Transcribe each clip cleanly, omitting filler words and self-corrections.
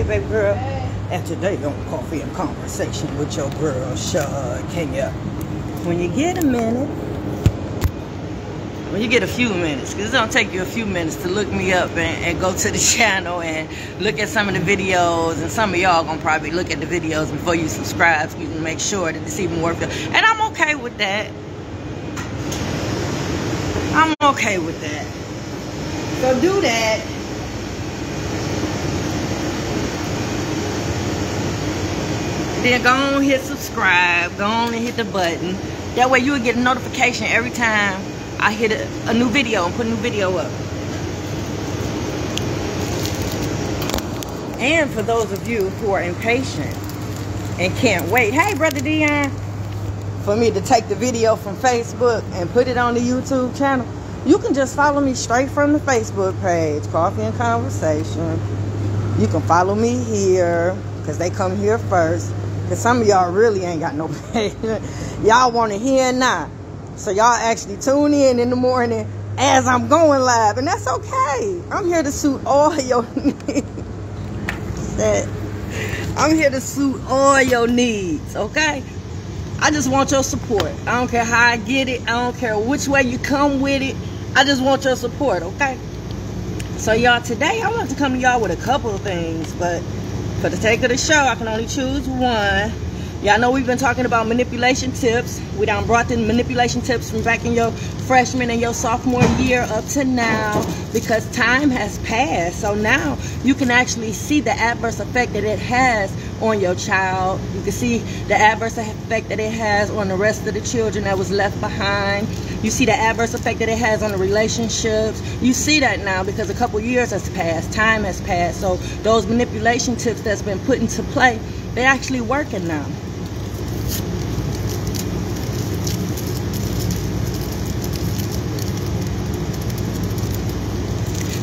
baby girl. And today on Coffee and Conversation with your girl, Shakenya. When you get a minute, when you get a few minutes, because it's going to take you a few minutes to look me up and go to the channel and look at some of the videos. And some of y'all going to probably look at the videos before you subscribe, so you can make sure that it's even worth it. And I'm okay with that. I'm okay with that. So do that. Then go on and hit subscribe. Go on and hit the button. That way you'll get a notification every time I hit a new video and put a new video up. And for those of you who are impatient and can't wait, hey brother Dion, for me to take the video from Facebook and put it on the YouTube channel, you can just follow me straight from the Facebook page, Coffee and Conversation. You can follow me here, because they come here first. Because some of y'all really ain't got no patience. Y'all want to hear now. So y'all actually tune in the morning as I'm going live. And that's okay. I'm here to suit all your needs. I'm here to suit all your needs, okay? I just want your support. I don't care how I get it. I don't care which way you come with it. I just want your support, okay? So y'all, today I want to come to y'all with a couple of things, but for the sake of the show, I can only choose one. Y'all know we've been talking about manipulation tips. We done brought the manipulation tips from back in your freshman and your sophomore year up to now, because time has passed. So now you can actually see the adverse effect that it has on your child. You can see the adverse effect that it has on the rest of the children that was left behind. You see the adverse effect that it has on the relationships. You see that now because a couple years has passed. Time has passed. So those manipulation tips that's been put into play, they're actually working now.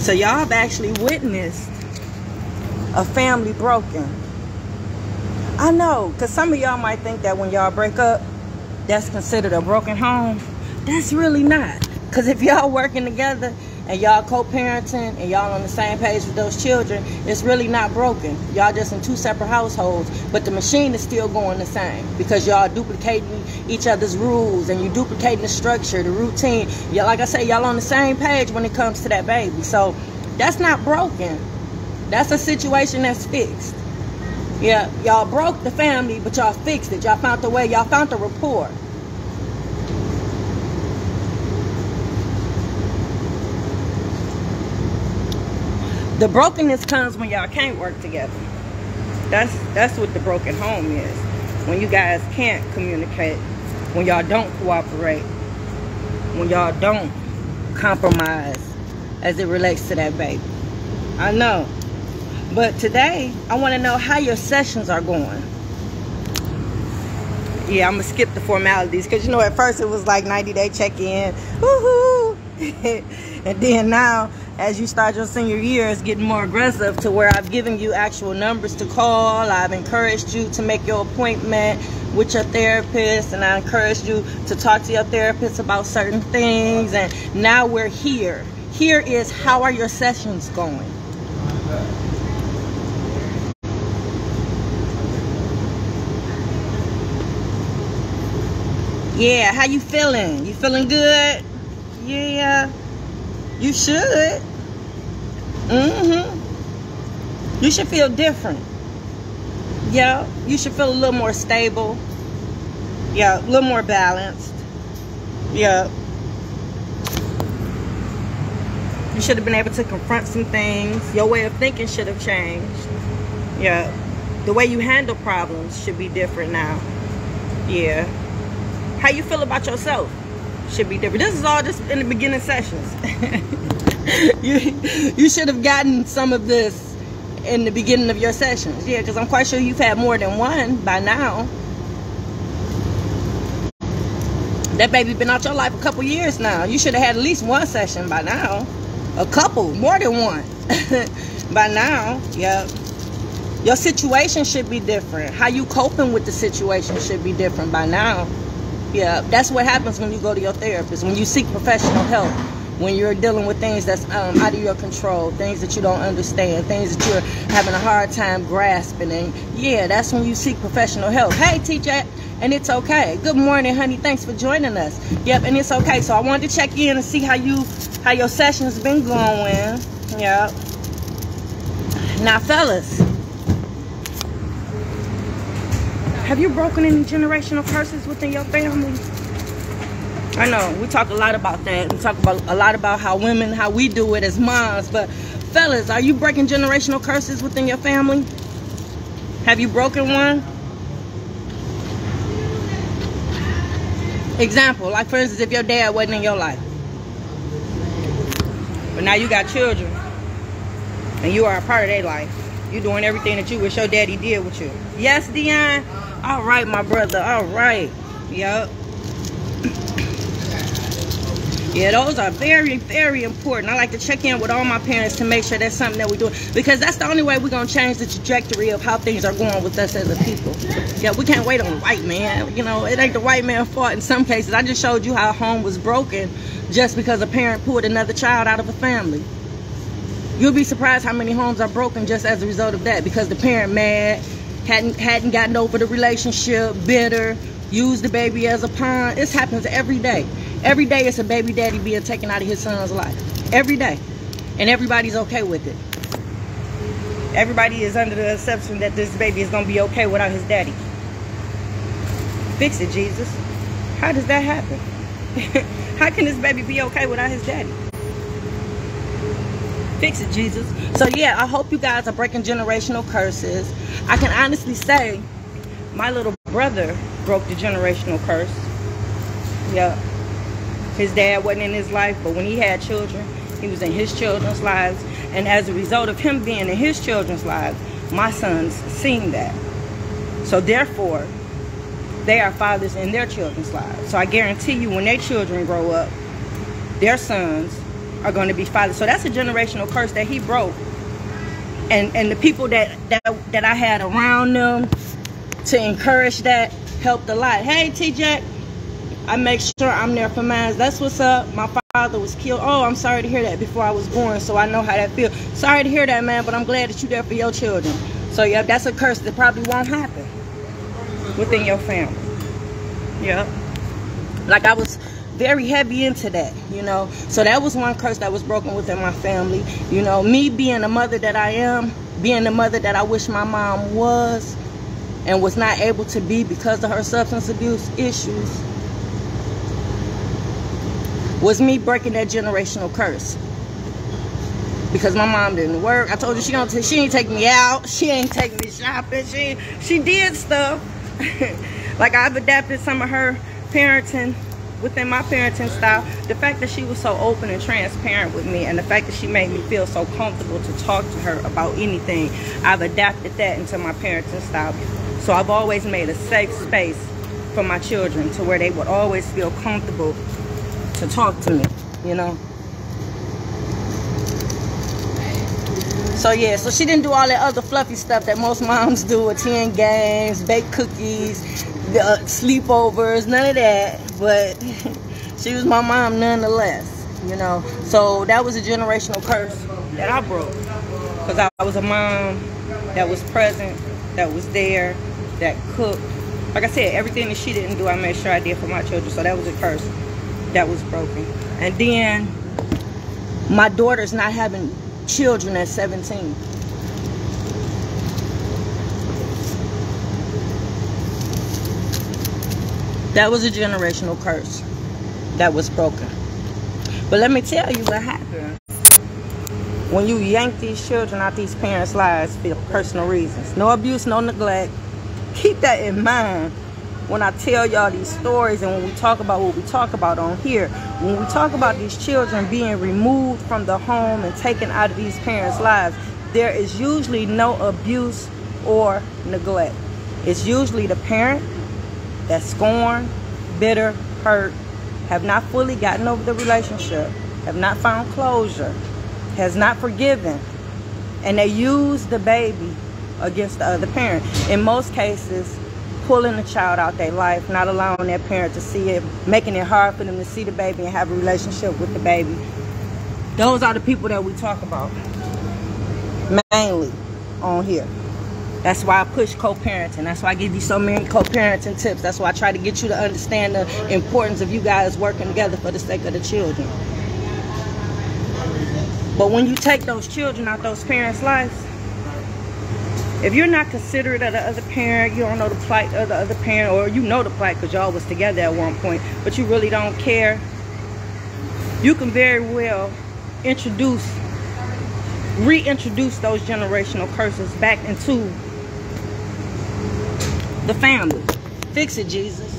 So y'all have actually witnessed a family broken. I know, because some of y'all might think that when y'all break up, that's considered a broken home. That's really not. Because if y'all working together and y'all co-parenting and y'all on the same page with those children, it's really not broken. Y'all just in two separate households, but the machine is still going the same, because y'all duplicating each other's rules and you duplicating the structure, the routine. Y'all, like I say, y'all on the same page when it comes to that baby. So that's not broken. That's a situation that's fixed. Yeah, y'all broke the family, but y'all fixed it. Y'all found the way. Y'all found the rapport. The brokenness comes when y'all can't work together. That's what the broken home is. When you guys can't communicate, when y'all don't cooperate, when y'all don't compromise as it relates to that baby. I know. But today, I want to know how your sessions are going. Yeah, I'm going to skip the formalities, because, you know, at first it was like 90-day check-in. Woohoo! And then now, as you start your senior year, it's getting more aggressive to where I've given you actual numbers to call. I've encouraged you to make your appointment with your therapist, and I encouraged you to talk to your therapist about certain things. And now we're here. Here is, how are your sessions going? Yeah, how you feeling? You feeling good? Yeah, you should. You should feel different. Yeah, you should feel a little more stable. Yeah, a little more balanced. Yeah. You should have been able to confront some things. Your way of thinking should have changed. Yeah. The way you handle problems should be different now. Yeah. How you feel about yourself should be different. This is all just in the beginning sessions. you should have gotten some of this in the beginning of your sessions. Yeah, because I'm quite sure you've had more than one by now. That baby been out your life a couple years now. You should have had at least one session by now. A couple, more than one. By now, yeah. Your situation should be different. How you coping with the situation should be different by now. Yeah, that's what happens when you go to your therapist, when you seek professional help. when you're dealing with things that's out of your control, things that you don't understand, things that you're having a hard time grasping. And yeah, that's when you seek professional help. Hey, TJ, and it's okay. Good morning, honey. Thanks for joining us. Yep, and it's okay. So I wanted to check in and see how your session's been going. Yep. Now, fellas, have you broken any generational curses within your family? I know we talk a lot about that. We talk a lot about how we do it as moms. But fellas, are you breaking generational curses within your family? Have you broken one? Example, like for instance, if your dad wasn't in your life, but now you got children, and you are a part of their life. You're doing everything that you wish your daddy did with you. Yes, Dion? All right, my brother. All right. Yup. Yeah, those are very, very important. I like to check in with all my parents to make sure that's something that we do, because that's the only way we're going to change the trajectory of how things are going with us as a people. Yeah, we can't wait on the white man. You know, it ain't the white man's fault in some cases. I just showed you how a home was broken just because a parent pulled another child out of a family. You'll be surprised how many homes are broken just as a result of that, because the parent mad, hadn't gotten over the relationship, bitter, used the baby as a pawn. This happens every day. Every day it's a baby daddy being taken out of his son's life. Every day. And everybody's okay with it. Everybody is under the assumption that this baby is going to be okay without his daddy. Fix it, Jesus. How does that happen? How can this baby be okay without his daddy? Fix it, Jesus. So yeah, I hope you guys are breaking generational curses. I can honestly say my little brother broke the generational curse. Yeah. His dad wasn't in his life, but when he had children, he was in his children's lives. And as a result of him being in his children's lives, my sons seen that. So therefore, they are fathers in their children's lives. So I guarantee you, when their children grow up, their sons are going to be fathers. So that's a generational curse that he broke. And the people that I had around them to encourage that helped a lot. Hey, TJ. I make sure I'm there for mine. That's what's up. My father was killed. Oh, I'm sorry to hear that before I was born, so I know how that feels. Sorry to hear that, man, but I'm glad that you're there for your children. So, yeah, that's a curse that probably won't happen within your family. Yeah. Like, I was very heavy into that, you know. So that was one curse that was broken within my family. You know, me being the mother that I am, being the mother that I wish my mom was and was not able to be because of her substance abuse issues, was me breaking that generational curse. Because my mom didn't work. I told you she ain't take me out. She ain't take me shopping. She did stuff. Like, I've adapted some of her parenting within my parenting style. The fact that she was so open and transparent with me, and the fact that she made me feel so comfortable to talk to her about anything, I've adapted that into my parenting style. So I've always made a safe space for my children to where they would always feel comfortable to talk to me, you know. So yeah, so she didn't do all that other fluffy stuff that most moms do, attend games, bake cookies, sleepovers, none of that. But she was my mom nonetheless, you know. So that was a generational curse that I broke, because I was a mom that was present, that was there, that cooked. Like I said, everything that she didn't do, I made sure I did for my children. So that was a curse that was broken. And then my daughter's not having children at 17. That was a generational curse that was broken. But let me tell you what happened when you yank these children out these parents' lives for personal reasons. No abuse, no neglect. Keep that in mind when I tell y'all these stories, and when we talk about what we talk about on here. When we talk about these children being removed from the home and taken out of these parents' lives, there is usually no abuse or neglect. It's usually the parent that's scorned, bitter, hurt, have not fully gotten over the relationship, have not found closure, has not forgiven, and they use the baby against the other parent. In most cases, pulling the child out their life, not allowing their parent to see it, making it hard for them to see the baby and have a relationship with the baby. Those are the people that we talk about mainly on here. That's why I push co-parenting. That's why I give you so many co-parenting tips. That's why I try to get you to understand the importance of you guys working together for the sake of the children. But when you take those children out those parents' lives, if you're not considerate of the other parent, you don't know the plight of the other parent, or you know the plight because y'all was together at one point, but you really don't care, you can very well reintroduce those generational curses back into the family. Fix it, Jesus.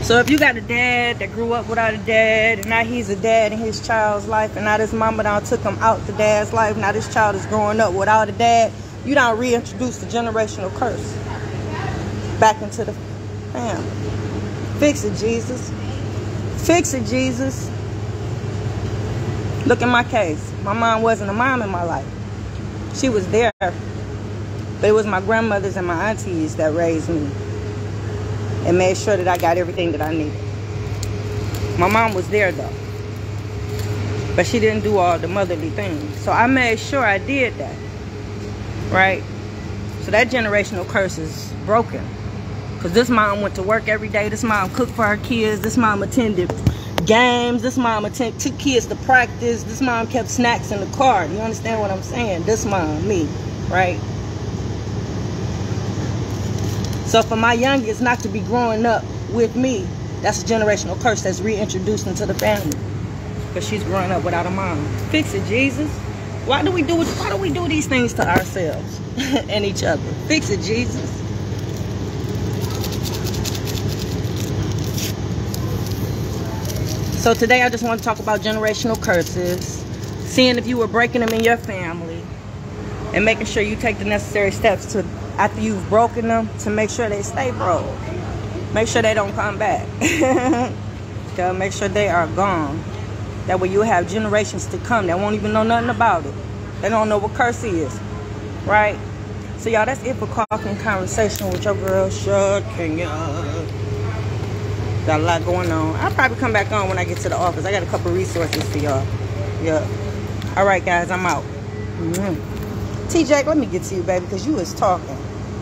So if you got a dad that grew up without a dad, and now he's a dad in his child's life, and now this mama now took him out the dad's life, now this child is growing up without a dad, you don't reintroduce the generational curse back into the family. Fix it, Jesus. Fix it, Jesus. Look at my case. My mom wasn't a mom in my life. She was there, but it was my grandmothers and my aunties that raised me and made sure that I got everything that I needed. My mom was there though, but she didn't do all the motherly things. So I made sure I did that, right? So that generational curse is broken. Because this mom went to work every day. This mom cooked for her kids. This mom attended games. This mom took kids to practice. This mom kept snacks in the car. You understand what I'm saying? This mom, me, right? So for my youngest not to be growing up with me, that's a generational curse that's reintroduced into the family. Because she's growing up without a mom. Fix it, Jesus. Why do we do these things to ourselves and each other? Fix it, Jesus. So today I just want to talk about generational curses, seeing if you were breaking them in your family, and making sure you take the necessary steps to, after you've broken them, to make sure they stay broke. Make sure they don't come back. Make sure they are gone. That way you'll have generations to come that won't even know nothing about it. They don't know what curse is, right? So y'all, that's it for Coffee and Conversation with your girl Shakenya. Got a lot going on. I'll probably come back on when I get to the office. I got a couple resources for y'all. Yeah. All right, guys, I'm out. TJ, let me get to you, baby, because you was talking.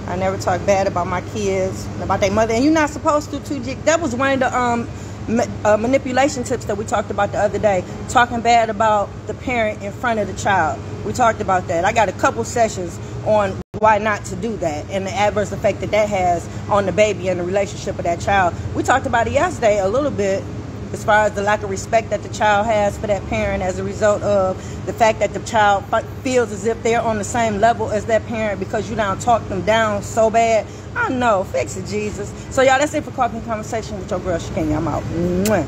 I never talk bad about my kids, about their mother, and you're not supposed to, TJ. That was one of the manipulation tips that we talked about the other day. Talking bad about the parent in front of the child. We talked about that. I got a couple sessions on why not to do that and the adverse effect that that has on the baby and the relationship of that child. We talked about it yesterday a little bit, as far as the lack of respect that the child has for that parent as a result of the fact that the child feels as if they're on the same level as that parent because you don't talk them down so bad. I know. Fix it, Jesus. So, y'all, that's it for Coffee and Conversation with your girl Shakenya. I'm out. Mwah.